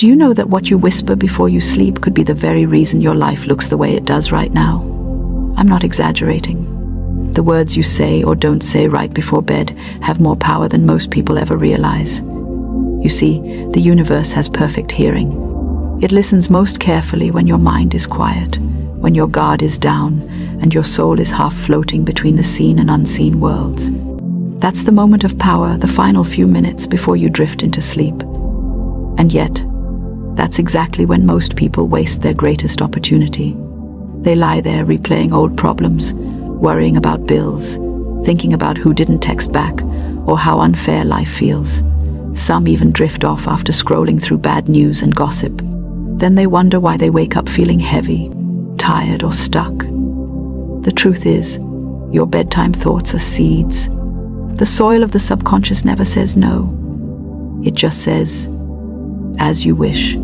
Do you know that what you whisper before you sleep could be the very reason your life looks the way it does right now? I'm not exaggerating. The words you say or don't say right before bed have more power than most people ever realize. You see, the universe has perfect hearing. It listens most carefully when your mind is quiet, when your guard is down, and your soul is half floating between the seen and unseen worlds. That's the moment of power, the final few minutes before you drift into sleep. And yet, that's exactly when most people waste their greatest opportunity. They lie there replaying old problems, worrying about bills, thinking about who didn't text back, or how unfair life feels. Some even drift off after scrolling through bad news and gossip. Then they wonder why they wake up feeling heavy, tired, or stuck. The truth is, your bedtime thoughts are seeds. The soil of the subconscious never says no. It just says, as you wish.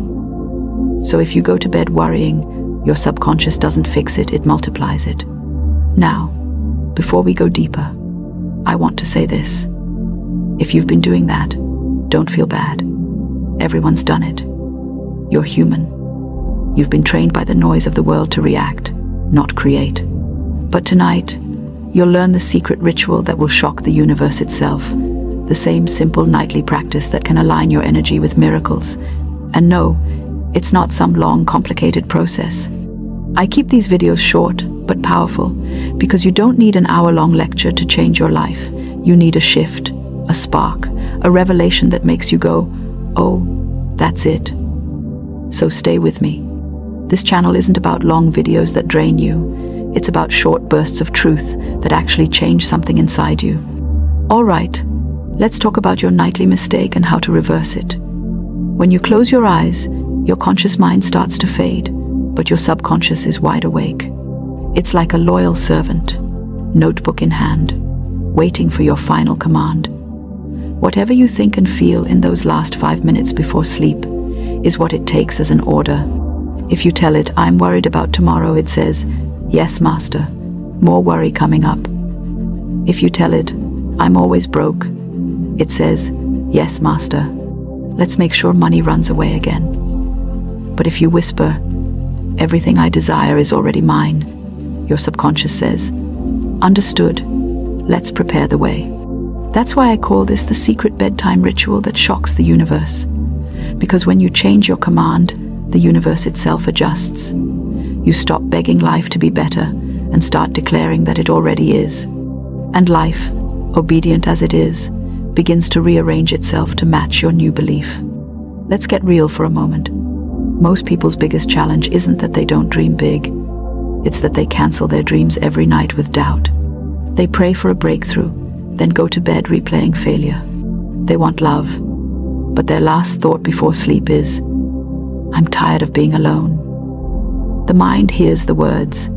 So if you go to bed worrying, your subconscious doesn't fix it, it multiplies it. Now, before we go deeper, I want to say this. If you've been doing that, don't feel bad. Everyone's done it. You're human. You've been trained by the noise of the world to react, not create. But tonight, you'll learn the secret ritual that will shock the universe itself, the same simple nightly practice that can align your energy with miracles. And no, it's not some long, complicated process. I keep these videos short but powerful because you don't need an hour-long lecture to change your life. You need a shift, a spark, a revelation that makes you go, oh, that's it. So stay with me. This channel isn't about long videos that drain you. It's about short bursts of truth that actually change something inside you. All right, let's talk about your nightly mistake and how to reverse it. When you close your eyes, your conscious mind starts to fade, but your subconscious is wide awake. It's like a loyal servant, notebook in hand, waiting for your final command. Whatever you think and feel in those last 5 minutes before sleep is what it takes as an order. If you tell it, I'm worried about tomorrow, it says, yes, master, more worry coming up. If you tell it, I'm always broke, it says, yes, master, let's make sure money runs away again. But if you whisper, everything I desire is already mine, your subconscious says, understood, let's prepare the way. That's why I call this the secret bedtime ritual that shocks the universe. Because when you change your command, the universe itself adjusts. You stop begging life to be better and start declaring that it already is. And life, obedient as it is, begins to rearrange itself to match your new belief. Let's get real for a moment. Most people's biggest challenge isn't that they don't dream big. It's that they cancel their dreams every night with doubt. They pray for a breakthrough, then go to bed replaying failure. They want love, but their last thought before sleep is, I'm tired of being alone. The mind hears the words,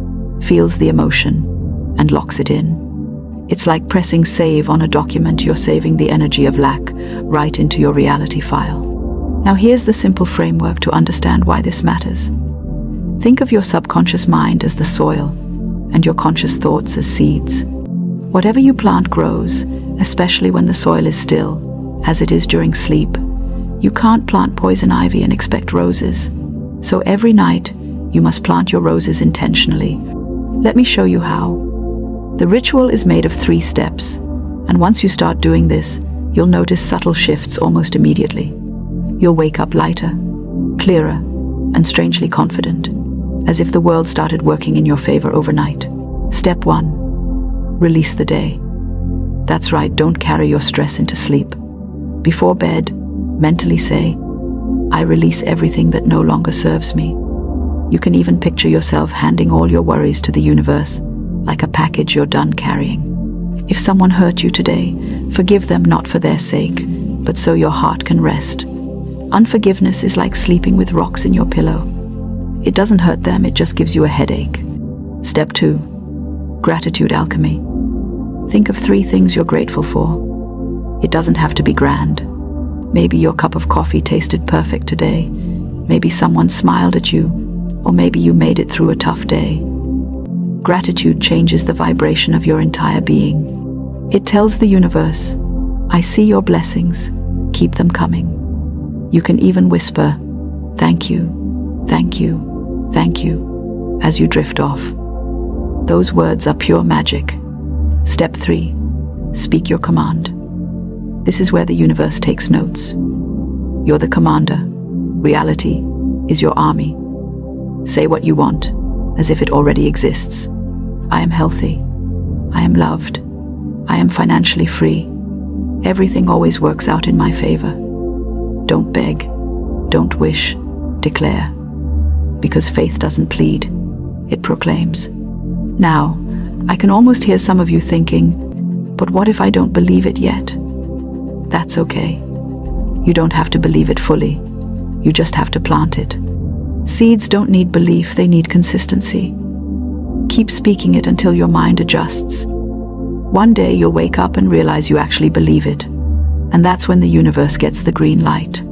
feels the emotion, and locks it in. It's like pressing save on a document. You're saving the energy of lack right into your reality file. Now here's the simple framework to understand why this matters. Think of your subconscious mind as the soil, and your conscious thoughts as seeds. Whatever you plant grows, especially when the soil is still, as it is during sleep. You can't plant poison ivy and expect roses. So every night, you must plant your roses intentionally. Let me show you how. The ritual is made of 3 steps, and once you start doing this, you'll notice subtle shifts almost immediately. You'll wake up lighter, clearer, and strangely confident, as if the world started working in your favor overnight. Step 1. Release the day. That's right, don't carry your stress into sleep. Before bed, mentally say, I release everything that no longer serves me. You can even picture yourself handing all your worries to the universe, like a package you're done carrying. If someone hurt you today, forgive them not for their sake, but so your heart can rest. Unforgiveness is like sleeping with rocks in your pillow. It doesn't hurt them, it just gives you a headache. Step 2. Gratitude alchemy. Think of 3 things you're grateful for. It doesn't have to be grand. Maybe your cup of coffee tasted perfect today. Maybe someone smiled at you, or maybe you made it through a tough day. Gratitude changes the vibration of your entire being. It tells the universe, I see your blessings, keep them coming. You can even whisper, Thank you, thank you, thank you, as you drift off. Those words are pure magic. Step 3. Speak your command. This is where the universe takes notes. You're the commander. Reality is your army. Say what you want, as if it already exists. I am healthy. I am loved. I am financially free. Everything always works out in my favor. Don't beg. Don't wish. Declare. Because faith doesn't plead. It proclaims. Now, I can almost hear some of you thinking, but what if I don't believe it yet? That's okay. You don't have to believe it fully. You just have to plant it. Seeds don't need belief, they need consistency. Keep speaking it until your mind adjusts. One day you'll wake up and realize you actually believe it. And that's when the universe gets the green light.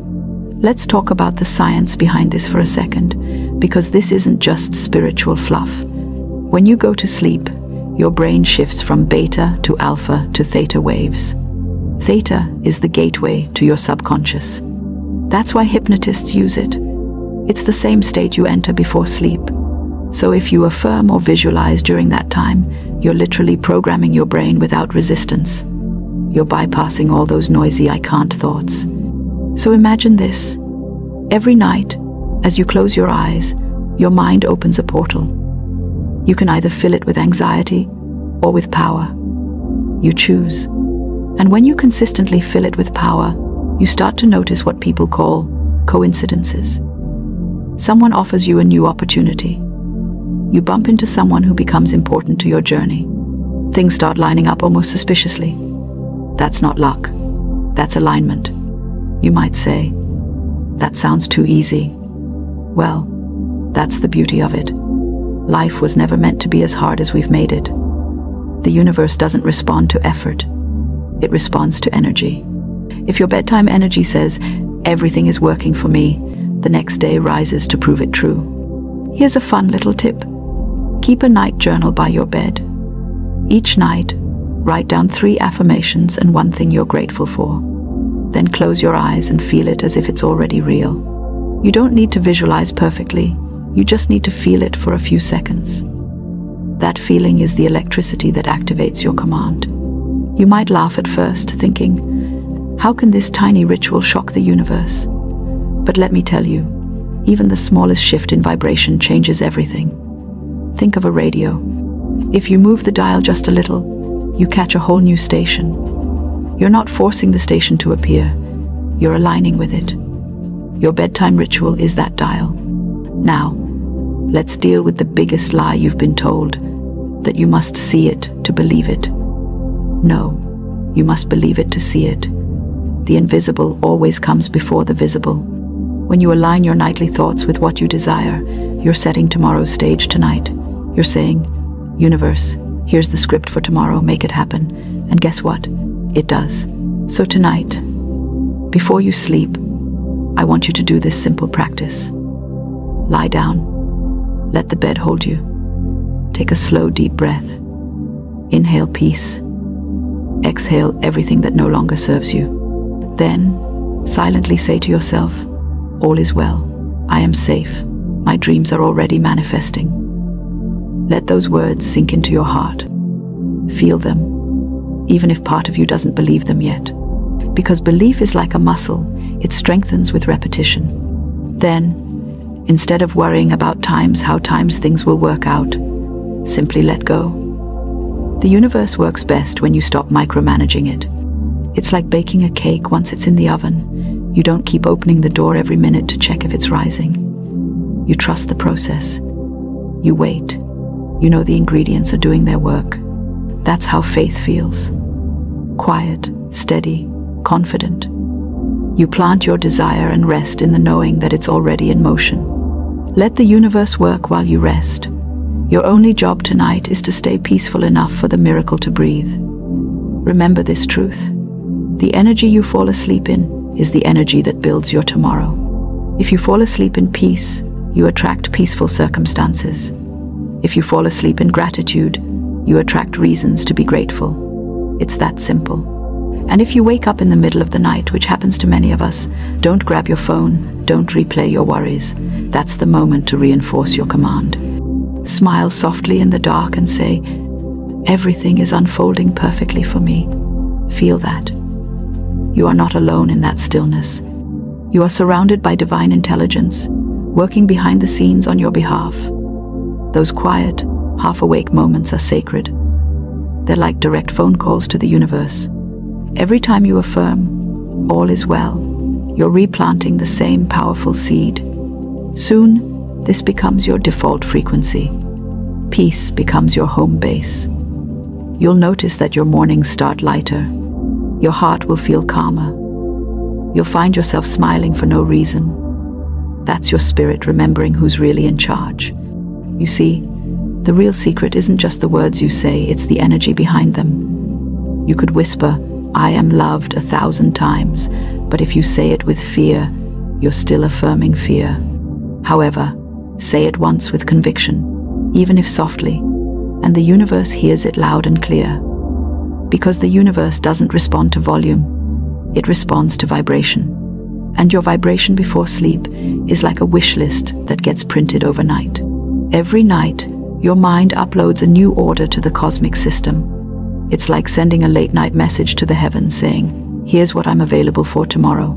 Let's talk about the science behind this for a second, because this isn't just spiritual fluff. When you go to sleep, your brain shifts from beta to alpha to theta waves. Theta is the gateway to your subconscious. That's why hypnotists use it. It's the same state you enter before sleep. So if you affirm or visualize during that time, you're literally programming your brain without resistance. You're bypassing all those noisy I can't thoughts. So imagine this. Every night, as you close your eyes, your mind opens a portal. You can either fill it with anxiety or with power. You choose. And when you consistently fill it with power, you start to notice what people call coincidences. Someone offers you a new opportunity. You bump into someone who becomes important to your journey. Things start lining up almost suspiciously. That's not luck. That's alignment. You might say, that sounds too easy. Well, that's the beauty of it. Life was never meant to be as hard as we've made it. The universe doesn't respond to effort. It responds to energy. If your bedtime energy says, everything is working for me, the next day rises to prove it true. Here's a fun little tip. Keep a night journal by your bed. Each night, write down 3 affirmations and 1 thing you're grateful for. Then close your eyes and feel it as if it's already real. You don't need to visualize perfectly. You just need to feel it for a few seconds. That feeling is the electricity that activates your command. You might laugh at first, thinking, how can this tiny ritual shock the universe? But let me tell you, even the smallest shift in vibration changes everything. Think of a radio. If you move the dial just a little, you catch a whole new station. You're not forcing the station to appear. You're aligning with it. Your bedtime ritual is that dial. Now, let's deal with the biggest lie you've been told, that you must see it to believe it. No, you must believe it to see it. The invisible always comes before the visible. When you align your nightly thoughts with what you desire, you're setting tomorrow's stage tonight. You're saying, universe, here's the script for tomorrow, make it happen. And guess what? It does. So tonight, before you sleep, I want you to do this simple practice. Lie down. Let the bed hold you. Take a slow, deep breath. Inhale peace. Exhale everything that no longer serves you. Then, silently say to yourself, all is well. I am safe. My dreams are already manifesting. Let those words sink into your heart. Feel them, even if part of you doesn't believe them yet. Because belief is like a muscle, it strengthens with repetition. Then, instead of worrying about how things will work out, simply let go. The universe works best when you stop micromanaging it. It's like baking a cake once it's in the oven. You don't keep opening the door every minute to check if it's rising. You trust the process. You wait. You know the ingredients are doing their work. That's how faith feels. Quiet, steady, confident. You plant your desire and rest in the knowing that it's already in motion. Let the universe work while you rest. Your only job tonight is to stay peaceful enough for the miracle to breathe. Remember this truth. The energy you fall asleep in is the energy that builds your tomorrow. If you fall asleep in peace, you attract peaceful circumstances. If you fall asleep in gratitude, you attract reasons to be grateful. It's that simple. And if you wake up in the middle of the night, which happens to many of us, don't grab your phone, don't replay your worries. That's the moment to reinforce your command. Smile softly in the dark and say, "Everything is unfolding perfectly for me." Feel that. You are not alone in that stillness. You are surrounded by divine intelligence, working behind the scenes on your behalf. Those quiet, half-awake moments are sacred. They're like direct phone calls to the universe. Every time you affirm, "All is well," you're replanting the same powerful seed. Soon, this becomes your default frequency. Peace becomes your home base. You'll notice that your mornings start lighter. Your heart will feel calmer. You'll find yourself smiling for no reason. That's your spirit remembering who's really in charge. You see, the real secret isn't just the words you say, it's the energy behind them. You could whisper, "I am loved," 1,000 times, but if you say it with fear, you're still affirming fear. However, say it once with conviction, even if softly, and the universe hears it loud and clear. Because the universe doesn't respond to volume, it responds to vibration. And your vibration before sleep is like a wish list that gets printed overnight. Every night, your mind uploads a new order to the cosmic system. It's like sending a late-night message to the heavens saying, "Here's what I'm available for tomorrow."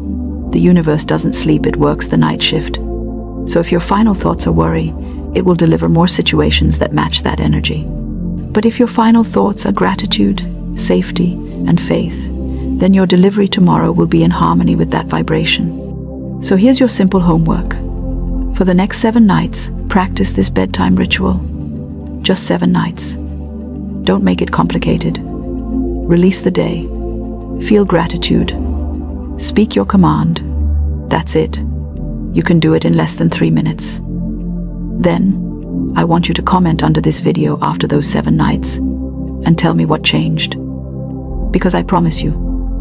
The universe doesn't sleep, it works the night shift. So if your final thoughts are worry, it will deliver more situations that match that energy. But if your final thoughts are gratitude, safety, and faith, then your delivery tomorrow will be in harmony with that vibration. So here's your simple homework. For the next 7 nights, practice this bedtime ritual. Just 7 nights. Don't make it complicated. Release the day. Feel gratitude. Speak your command. That's it. You can do it in less than 3 minutes. Then, I want you to comment under this video after those 7 nights and tell me what changed. Because I promise you,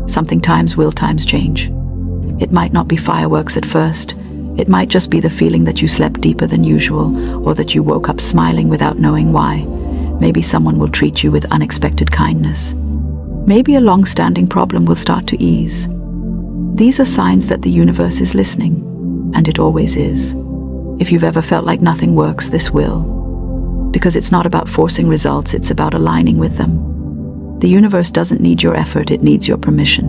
something times will times change. It might not be fireworks at first. It might just be the feeling that you slept deeper than usual, or that you woke up smiling without knowing why. Maybe someone will treat you with unexpected kindness. Maybe a long-standing problem will start to ease. These are signs that the universe is listening, and it always is. If you've ever felt like nothing works, this will. Because it's not about forcing results, it's about aligning with them. The universe doesn't need your effort, it needs your permission.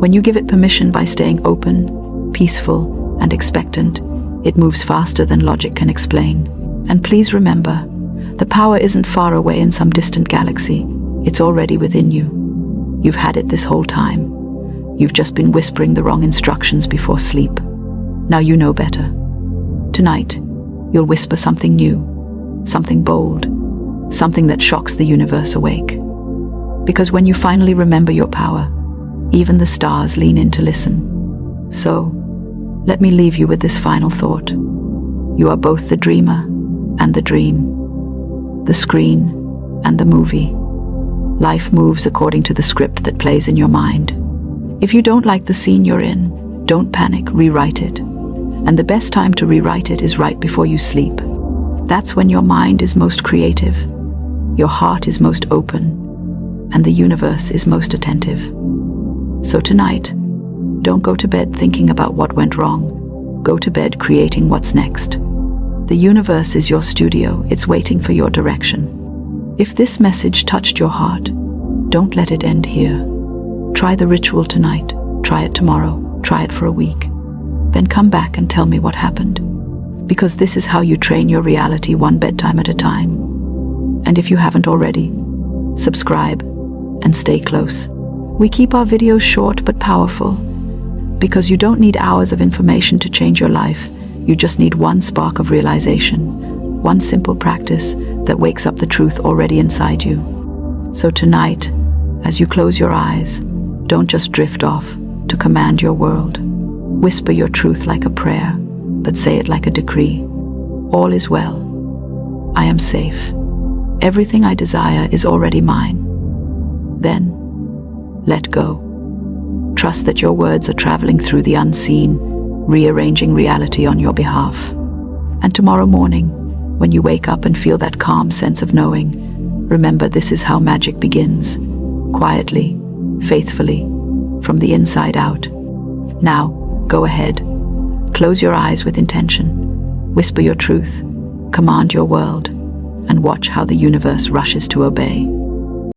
When you give it permission by staying open, peaceful, and expectant, it moves faster than logic can explain. And please remember, the power isn't far away in some distant galaxy. It's already within you. You've had it this whole time. You've just been whispering the wrong instructions before sleep. Now you know better. Tonight, you'll whisper something new, something bold, something that shocks the universe awake. Because when you finally remember your power, even the stars lean in to listen. So, let me leave you with this final thought. You are both the dreamer and the dream, the screen and the movie. Life moves according to the script that plays in your mind. If you don't like the scene you're in, don't panic, rewrite it. And the best time to rewrite it is right before you sleep. That's when your mind is most creative, your heart is most open, and the universe is most attentive. So tonight, don't go to bed thinking about what went wrong. Go to bed creating what's next. The universe is your studio, it's waiting for your direction. If this message touched your heart, don't let it end here. Try the ritual tonight, try it tomorrow, try it for a week. Then come back and tell me what happened. Because this is how you train your reality, one bedtime at a time. And if you haven't already, subscribe and stay close. We keep our videos short but powerful, because you don't need hours of information to change your life. You just need one spark of realization, one simple practice that wakes up the truth already inside you. So tonight, as you close your eyes, don't just drift off to command your world. Whisper your truth like a prayer, but say it like a decree. All is well. I am safe. Everything I desire is already mine. Then, let go. Trust that your words are traveling through the unseen, rearranging reality on your behalf. And tomorrow morning, when you wake up and feel that calm sense of knowing, remember this is how magic begins. Quietly, faithfully, from the inside out. Now, go ahead. Close your eyes with intention. Whisper your truth. Command your world. And watch how the universe rushes to obey.